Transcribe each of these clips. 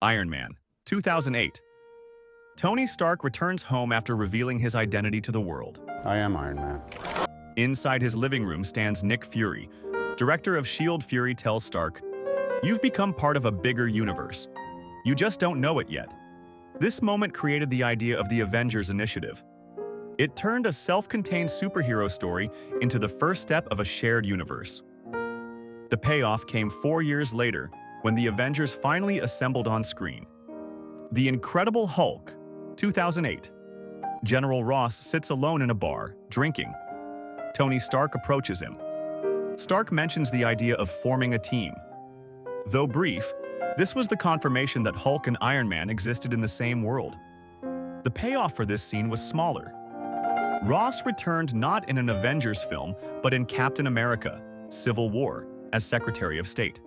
Iron Man, 2008. Tony Stark returns home after revealing his identity to the world. I am Iron Man. Inside his living room stands Nick Fury. Director of S.H.I.E.L.D. Fury tells Stark, "You've become part of a bigger universe. You just don't know it yet." This moment created the idea of the Avengers initiative. It turned a self-contained superhero story into the first step of a shared universe. The payoff came 4 years later, when the Avengers finally assembled on screen. The Incredible Hulk, 2008. General Ross sits alone in a bar, drinking. Tony Stark approaches him. Stark mentions the idea of forming a team. Though brief, this was the confirmation that Hulk and Iron Man existed in the same world. The payoff for this scene was smaller. Ross returned not in an Avengers film, but in Captain America: Civil War, as Secretary of State.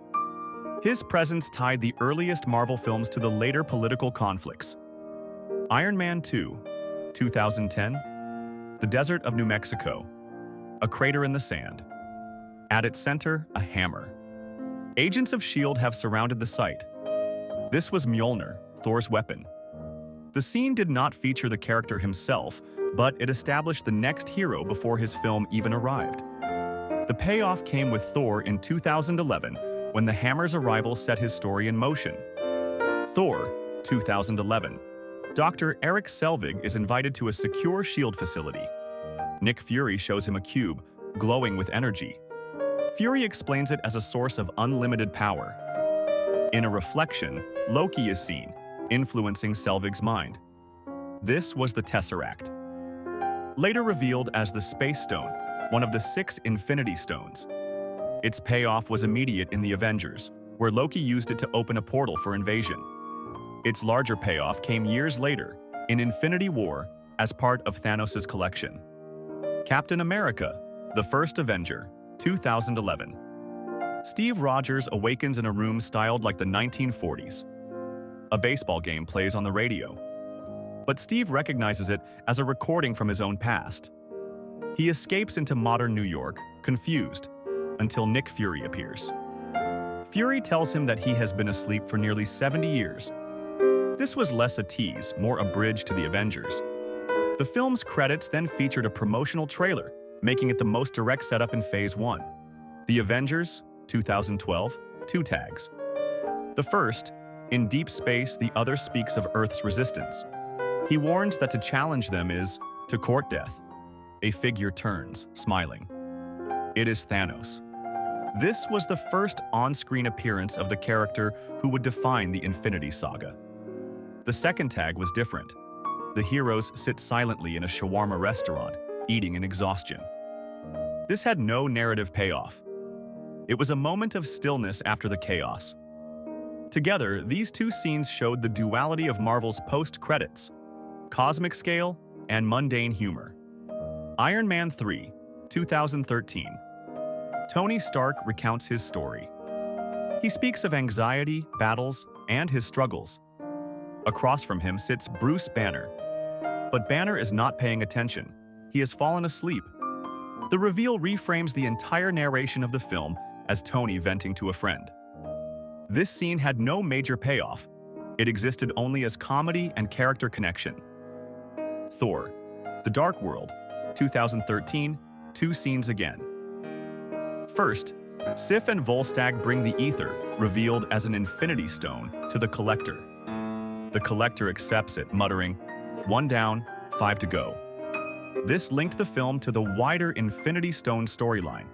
His presence tied the earliest Marvel films to the later political conflicts. Iron Man 2, 2010. The desert of New Mexico. A crater in the sand. At its center, a hammer. Agents of S.H.I.E.L.D. have surrounded the site. This was Mjolnir, Thor's weapon. The scene did not feature the character himself, but it established the next hero before his film even arrived. The payoff came with Thor in 2011, when the hammer's arrival set his story in motion. Thor, 2011. Dr. Eric Selvig is invited to a secure S.H.I.E.L.D. facility. Nick Fury shows him a cube, glowing with energy. Fury explains it as a source of unlimited power. In a reflection, Loki is seen, influencing Selvig's mind. This was the Tesseract. Later revealed as the Space Stone, one of the 6 Infinity Stones. Its payoff was immediate in the Avengers, where Loki used it to open a portal for invasion. Its larger payoff came years later, in Infinity War, as part of Thanos' collection. Captain America, the First Avenger, 2011. Steve Rogers awakens in a room styled like the 1940s. A baseball game plays on the radio. But Steve recognizes it as a recording from his own past. He escapes into modern New York, confused, until Nick Fury appears. Fury tells him that he has been asleep for nearly 70 years. This was less a tease, more a bridge to the Avengers. The film's credits then featured a promotional trailer, making it the most direct setup in Phase 1. The Avengers, 2012, 2 tags. The first, in deep space, the other speaks of Earth's resistance. He warns that to challenge them is to court death. A figure turns, smiling. It is Thanos. This was the first on-screen appearance of the character who would define the Infinity Saga. The second tag was different. The heroes sit silently in a shawarma restaurant, eating in exhaustion. This had no narrative payoff. It was a moment of stillness after the chaos. Together, these two scenes showed the duality of Marvel's post-credits: cosmic scale and mundane humor. Iron Man 3, 2013. Tony Stark recounts his story. He speaks of anxiety, battles, and his struggles. Across from him sits Bruce Banner. But Banner is not paying attention. He has fallen asleep. The reveal reframes the entire narration of the film as Tony venting to a friend. This scene had no major payoff. It existed only as comedy and character connection. Thor, The Dark World, 2013, 2 scenes again. First, Sif and Volstagg bring the ether, revealed as an Infinity Stone, to the Collector. The Collector accepts it, muttering, "1 down, 5 to go." This linked the film to the wider Infinity Stone storyline.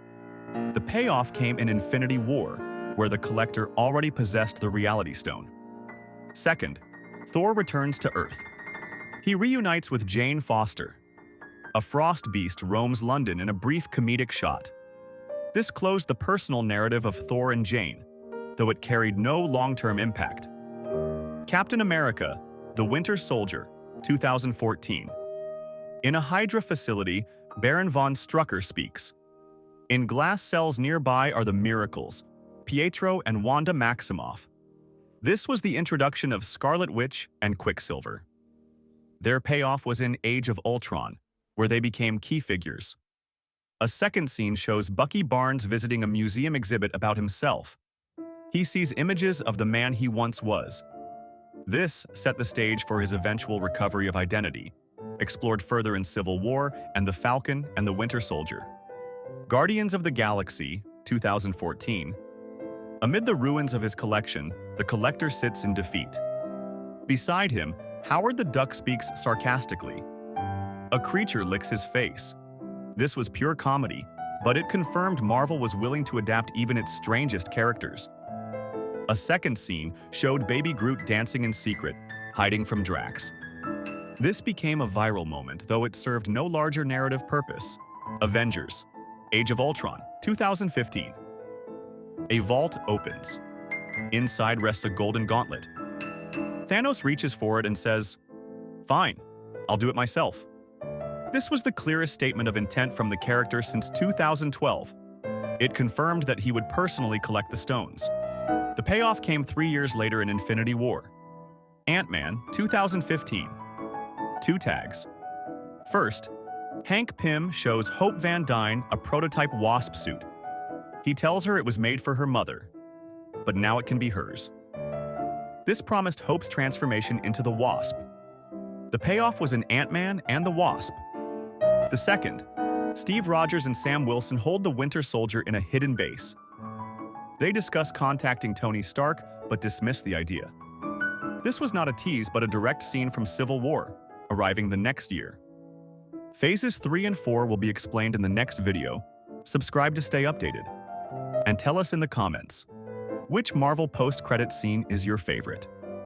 The payoff came in Infinity War, where the Collector already possessed the Reality Stone. Second, Thor returns to Earth. He reunites with Jane Foster. A frost beast roams London in a brief comedic shot. This closed the personal narrative of Thor and Jane, though it carried no long-term impact. Captain America, The Winter Soldier, 2014. In a Hydra facility, Baron von Strucker speaks. In glass cells nearby are the Miracles, Pietro and Wanda Maximoff. This was the introduction of Scarlet Witch and Quicksilver. Their payoff was in Age of Ultron, where they became key figures. A second scene shows Bucky Barnes visiting a museum exhibit about himself. He sees images of the man he once was. This set the stage for his eventual recovery of identity, explored further in Civil War and The Falcon and the Winter Soldier. Guardians of the Galaxy, 2014. Amid the ruins of his collection, the collector sits in defeat. Beside him, Howard the Duck speaks sarcastically. A creature licks his face. This was pure comedy, but it confirmed Marvel was willing to adapt even its strangest characters. A second scene showed Baby Groot dancing in secret, hiding from Drax. This became a viral moment, though it served no larger narrative purpose. Avengers, Age of Ultron, 2015. A vault opens. Inside rests a golden gauntlet. Thanos reaches for it and says, "Fine, I'll do it myself." This was the clearest statement of intent from the character since 2012. It confirmed that he would personally collect the stones. The payoff came 3 years later in Infinity War. Ant-Man, 2015. 2 tags. First, Hank Pym shows Hope Van Dyne a prototype Wasp suit. He tells her it was made for her mother, but now it can be hers. This promised Hope's transformation into the Wasp. The payoff was an Ant-Man and the Wasp. The second, Steve Rogers and Sam Wilson hold the Winter Soldier in a hidden base. They discuss contacting Tony Stark, but dismiss the idea. This was not a tease, but a direct scene from Civil War, arriving the next year. Phases 3 and 4 will be explained in the next video. Subscribe to stay updated. And tell us in the comments, which Marvel post-credit scene is your favorite?